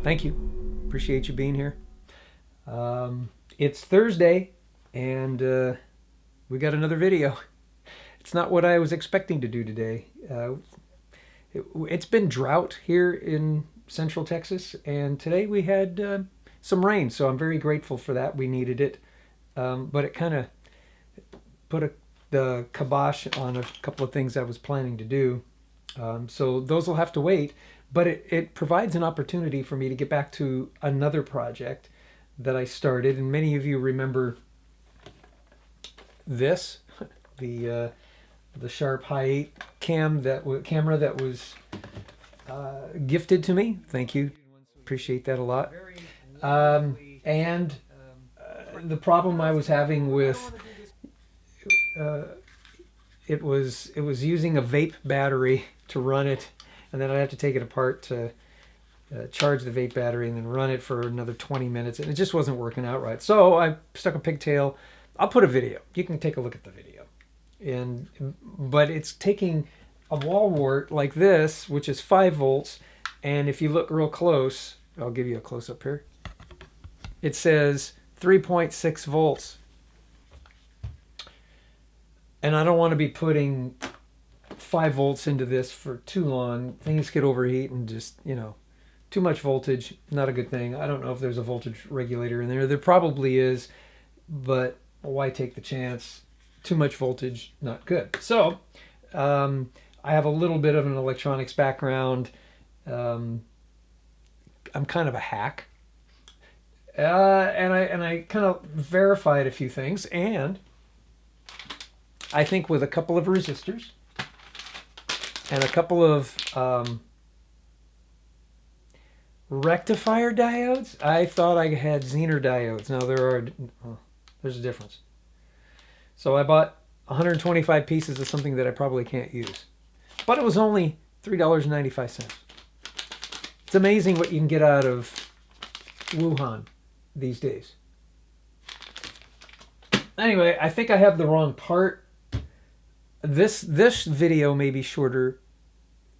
Thank you. Appreciate you being here. It's Thursday, and we got another video. It's not what I was expecting to do today. It's been drought here in Central Texas, and today we had some rain, so I'm very grateful for that. We needed it, but it kind of put the kibosh on a couple of things I was planning to do. So those will have to wait, but it provides an opportunity for me to get back to another project that I started, and many of you remember this, the Sharp Hi8 camera that was gifted to me. Thank you, appreciate that a lot. And the problem I was having with it was using a vape battery to run it, and then I'd have to take it apart to charge the vape battery and then run it for another 20 minutes, and it just wasn't working out right. So I stuck a pigtail. I'll put a video. You can take a look at the video. But it's taking a wall wart like this, which is 5 volts, and if you look real close, I'll give you a close-up here, it says 3.6 volts. And I don't want to be putting 5 volts into this for too long. Things could overheat and just, too much voltage, not a good thing. I don't know if there's a voltage regulator in there. There probably is, but why take the chance? Too much voltage, not good. So I have a little bit of an electronics background. I'm kind of a hack. And I kind of verified a few things, and I think with a couple of resistors and a couple of rectifier diodes, I thought I had Zener diodes. Now there's a difference. So I bought 125 pieces of something that I probably can't use, but it was only $3.95. It's amazing what you can get out of Wuhan these days. Anyway, I think I have the wrong part. This video may be shorter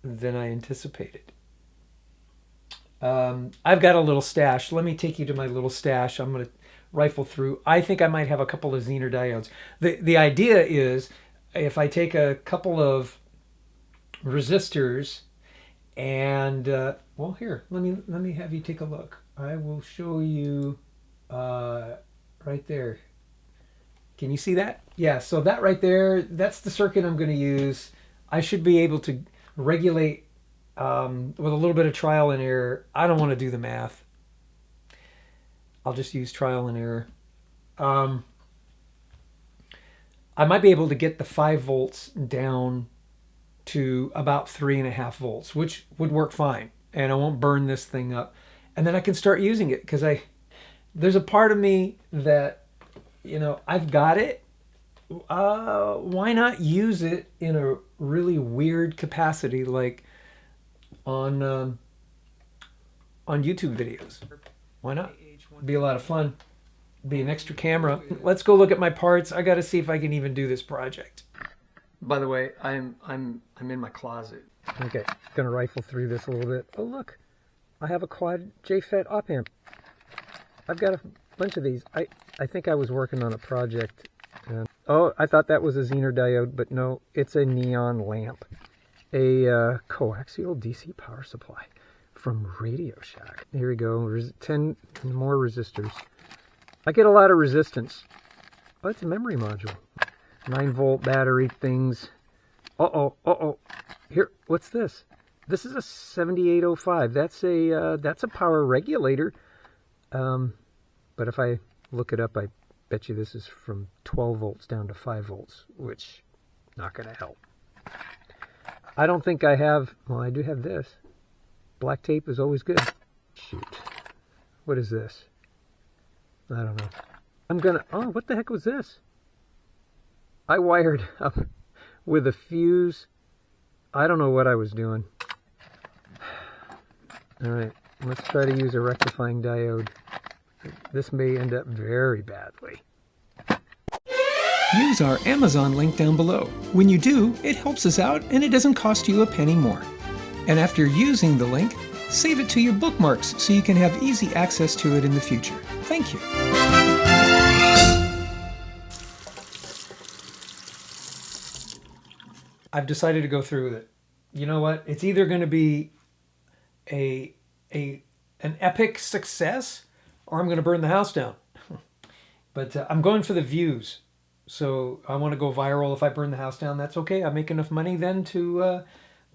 than I anticipated. I've got a little stash. Let me take you to my little stash. I'm going to rifle through. I think I might have a couple of Zener diodes. The idea is, if I take a couple of resistors and well, here, let me have you take a look. I will show you right there. Can you see that? Yeah, so that right there, that's the circuit I'm going to use. I should be able to regulate with a little bit of trial and error. I don't want to do the math. I'll just use trial and error. I might be able to get the 5 volts down to about 3.5 volts, which would work fine. And I won't burn this thing up. And then I can start using it, because there's a part of me that, I've got it. Why not use it in a really weird capacity, like on YouTube videos? Why not? Be a lot of fun. Be an extra camera. Let's go look at my parts. I got to see if I can even do this project. By the way, I'm in my closet. Okay, gonna rifle through this a little bit. Oh look, I have a quad JFET op amp. I've got a bunch of these. I think I was working on a project. Oh, I thought that was a Zener diode, but no, it's a neon lamp. A coaxial DC power supply from Radio Shack. Here we go, 10 more resistors. I get a lot of resistance. Oh, it's a memory module. 9-volt battery things. Uh-oh. Here, what's this? This is a 7805. That's a power regulator. But if I look it up, I bet you this is from 12 volts down to 5 volts, which not going to help. I don't think I have, well, I do have this. Black tape is always good. Shoot. What is this? I don't know. Oh, what the heck was this? I wired up with a fuse. I don't know what I was doing. All right, let's try to use a rectifying diode. This may end up very badly. Use our Amazon link down below. When you do, it helps us out and it doesn't cost you a penny more. And after using the link, Save it to your bookmarks so you can have easy access to it in the future. Thank you. I've decided to go through with it. You know what? It's either going to be an epic success, or I'm going to burn the house down. But I'm going for the views. So I want to go viral. If I burn the house down, that's okay. I make enough money then to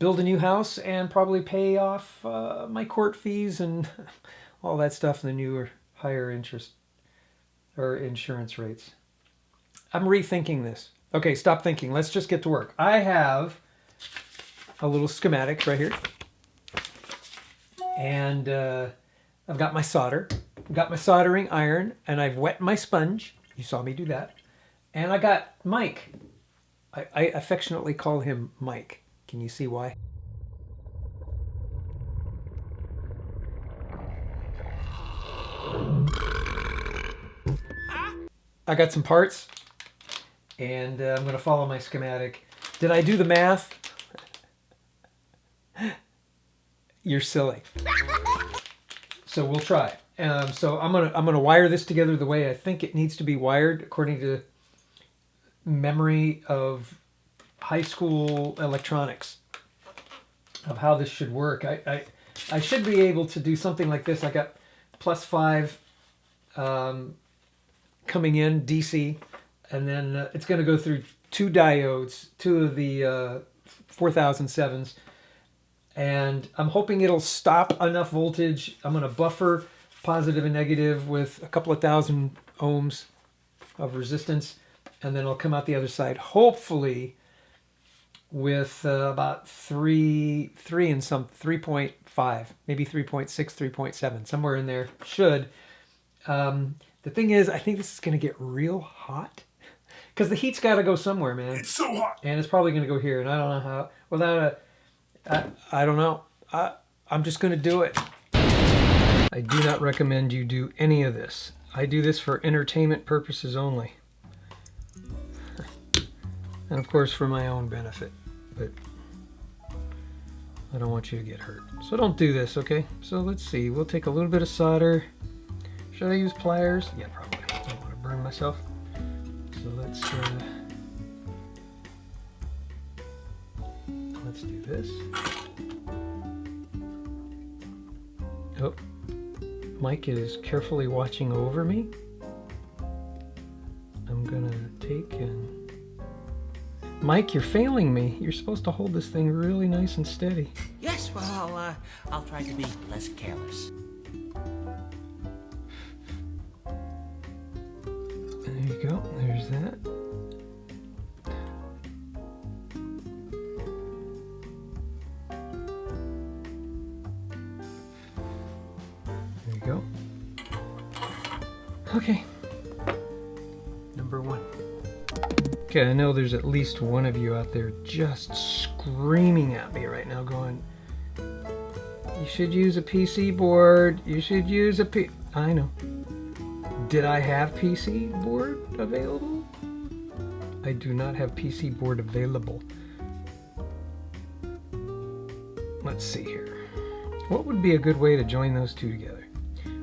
build a new house and probably pay off my court fees and all that stuff, the newer, higher interest or insurance rates. I'm rethinking this. Okay, stop thinking. Let's just get to work. I have a little schematic right here. And I've got my solder. I've got my soldering iron, and I've wet my sponge. You saw me do that. And I got Mike. I affectionately call him Mike. Can you see why? I got some parts, and I'm going to follow my schematic. Did I do the math? You're silly. So we'll try. So I'm gonna wire this together the way I think it needs to be wired, according to memory of high school electronics, of how this should work. I should be able to do something like this. I got +5 coming in DC, and then it's going to go through 2 diodes, 2 of the 4007s, and I'm hoping it'll stop enough voltage. I'm going to buffer positive and negative with a couple of thousand ohms of resistance, and then I'll come out the other side, hopefully with about 3.5, maybe 3.6, 3.7, somewhere in there. Should. The thing is, I think this is going to get real hot, because the heat's got to go somewhere, man. It's so hot. And it's probably going to go here, and I don't know how. Without I don't know. I'm just going to do it. I do not recommend you do any of this. I do this for entertainment purposes only. And of course for my own benefit. But I don't want you to get hurt. So don't do this, okay? So let's see. We'll take a little bit of solder. Should I use pliers? Yeah, probably. I don't want to burn myself. So let's do this. Oh, Mike is carefully watching over me. I'm gonna take and... Mike, you're failing me. You're supposed to hold this thing really nice and steady. Yes, well, I'll try to be less careless. There you go. There's that. There you go. Okay. Number 1. Okay, I know there's at least one of you out there just screaming at me right now going, you should use a PC board, you should use a I know. Did I have PC board available? I do not have PC board available. Let's see here. What would be a good way to join those two together?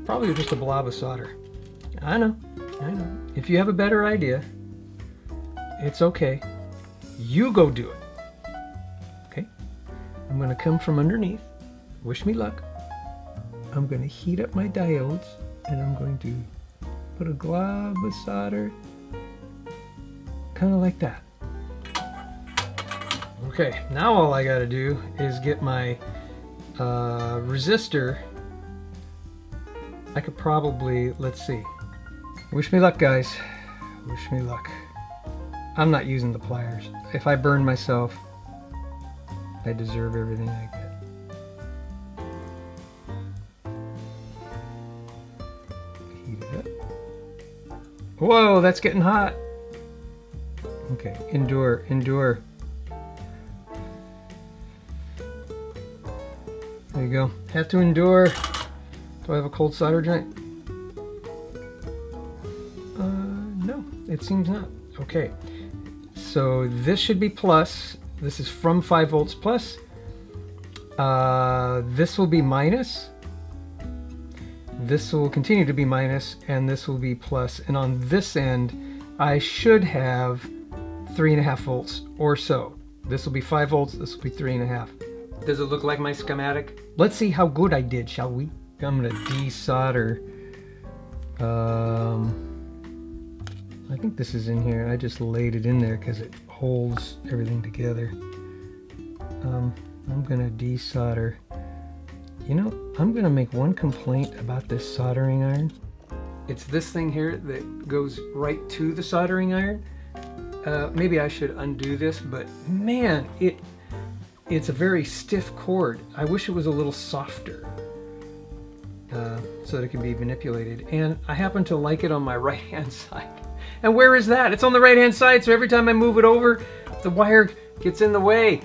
Probably just a blob of solder. I know. If you have a better idea, it's okay. You go do it. Okay? I'm going to come from underneath. Wish me luck. I'm going to heat up my diodes, and I'm going to put a glob of solder, kind of like that. Okay, now all I got to do is get my resistor. I could probably, let's see. Wish me luck, guys. Wish me luck. I'm not using the pliers. If I burn myself, I deserve everything I get. Heat it up. Whoa, that's getting hot. Okay, endure. There you go. Have to endure. Do I have a cold solder joint? No, it seems not. Okay. So this should be plus. This is from 5 volts plus. This will be minus. This will continue to be minus, and this will be plus. And on this end, I should have 3.5 volts or so. This will be 5 volts, this will be 3.5. Does it look like my schematic? Let's see how good I did, shall we? I'm gonna desolder. I think this is in here. I just laid it in there because it holds everything together. I'm gonna desolder. You know, I'm gonna make one complaint about this soldering iron. It's this thing here that goes right to the soldering iron. Maybe I should undo this, but man, it's a very stiff cord. I wish it was a little softer so that it can be manipulated. And I happen to like it on my right-hand side. And where is that? It's on the right-hand side, so every time I move it over, the wire gets in the way.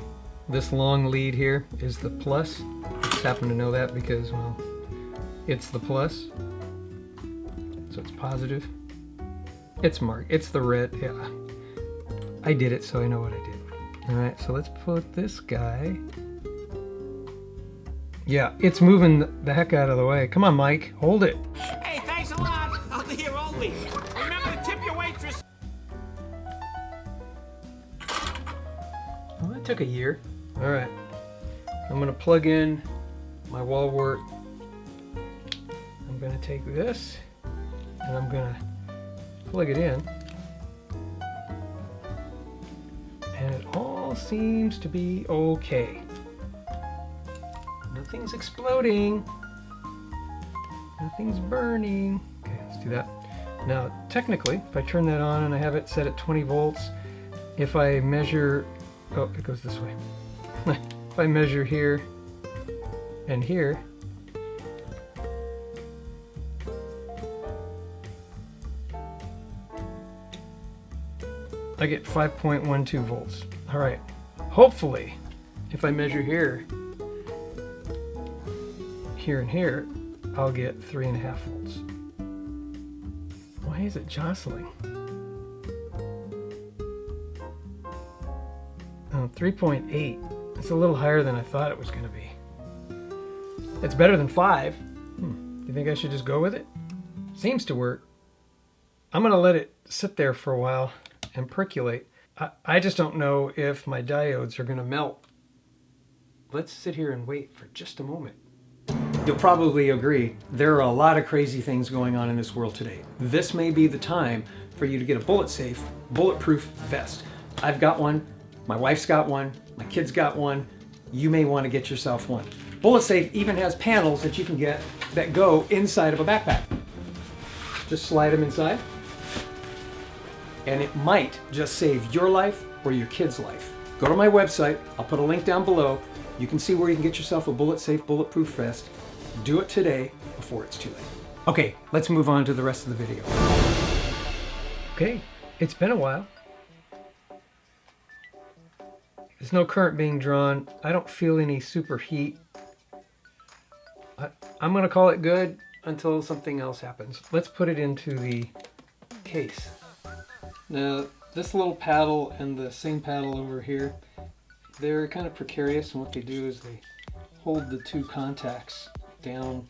This long lead here is the plus. I just happen to know that because, well, it's the plus. So it's positive. It's marked. It's the red. Yeah. I did it, so I know what I did. All right, so let's put this guy. Yeah, it's moving the heck out of the way. Come on, Mike, hold it. Hey, thanks a lot. I'll be here all week. Remember to tip your waitress. Well, that took a year. All right, I'm gonna plug in my wall wart. I'm gonna take this and I'm gonna plug it in. And it all seems to be okay. Nothing's exploding. Nothing's burning. Okay, let's do that. Now, technically, if I turn that on and I have it set at 20 volts, if I measure, oh, it goes this way. If I measure here and here, I get 5.12 volts. All right, hopefully, if I measure here, and here, I'll get 3.5 volts. Why is it jostling? Oh, 3.8. It's a little higher than I thought it was going to be. It's better than 5. Do you think I should just go with it? Seems to work. I'm going to let it sit there for a while and percolate. I just don't know if my diodes are going to melt. Let's sit here and wait for just a moment. You'll probably agree, there are a lot of crazy things going on in this world today. This may be the time for you to get a bullet-safe, bulletproof vest. I've got one, my wife's got one, my kids got one. You may want to get yourself one. BulletSafe even has panels that you can get that go inside of a backpack. Just slide them inside, and it might just save your life or your kid's life. Go to my website, I'll put a link down below. You can see where you can get yourself a bullet-safe, bulletproof vest. Do it today before it's too late. Okay, let's move on to the rest of the video. Okay, it's been a while. There's no current being drawn. I don't feel any super heat. I'm gonna call it good until something else happens. Let's put it into the case. Now, this little paddle and the same paddle over here, they're kind of precarious, and what they do is they hold the two contacts down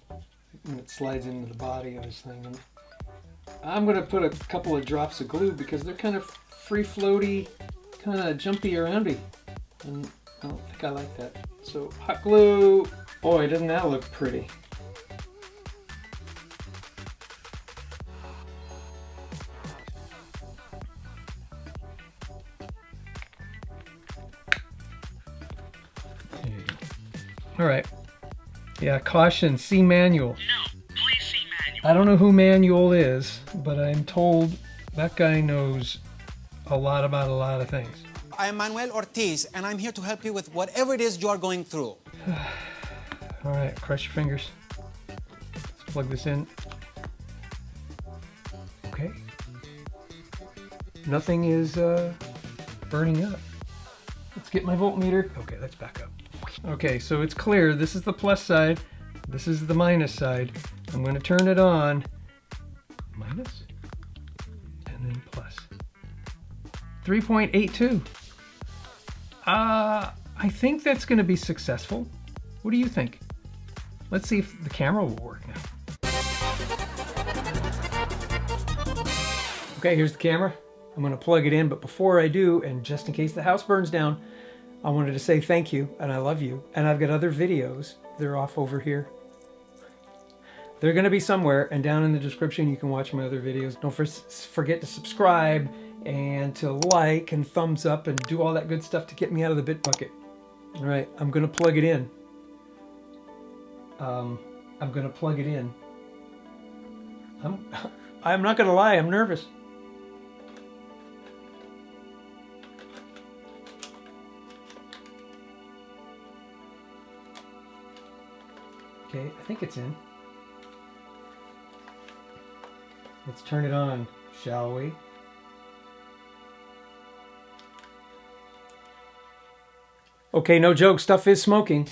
and it slides into the body of this thing. And I'm going to put a couple of drops of glue because they're kind of free floaty, kind of jumpy aroundy, and I don't think I like that. So hot glue. Boy, doesn't that look pretty. All right. Yeah, caution, see manual. No, please see manual. I don't know who Manual is, but I'm told that guy knows a lot about a lot of things. I am Manuel Ortiz, and I'm here to help you with whatever it is you are going through. All right, cross your fingers. Let's plug this in. Okay. Nothing is burning up. Let's get my voltmeter. Okay, let's back up. Okay, so it's clear. This is the plus side. This is the minus side. I'm going to turn it on. Minus. And then plus. 3.82. I think that's going to be successful. What do you think? Let's see if the camera will work now. Okay, here's the camera. I'm gonna plug it in, but before I do, and just in case the house burns down, I wanted to say thank you and I love you. And I've got other videos. They're off over here. They're gonna be somewhere, and down in the description you can watch my other videos. Don't forget to subscribe and to like and thumbs up and do all that good stuff to get me out of the bit bucket. All right, I'm gonna plug it in. I'm gonna plug it in. I'm not gonna lie, I'm nervous. Okay, I think it's in. Let's turn it on, shall we? Okay, no joke, stuff is smoking.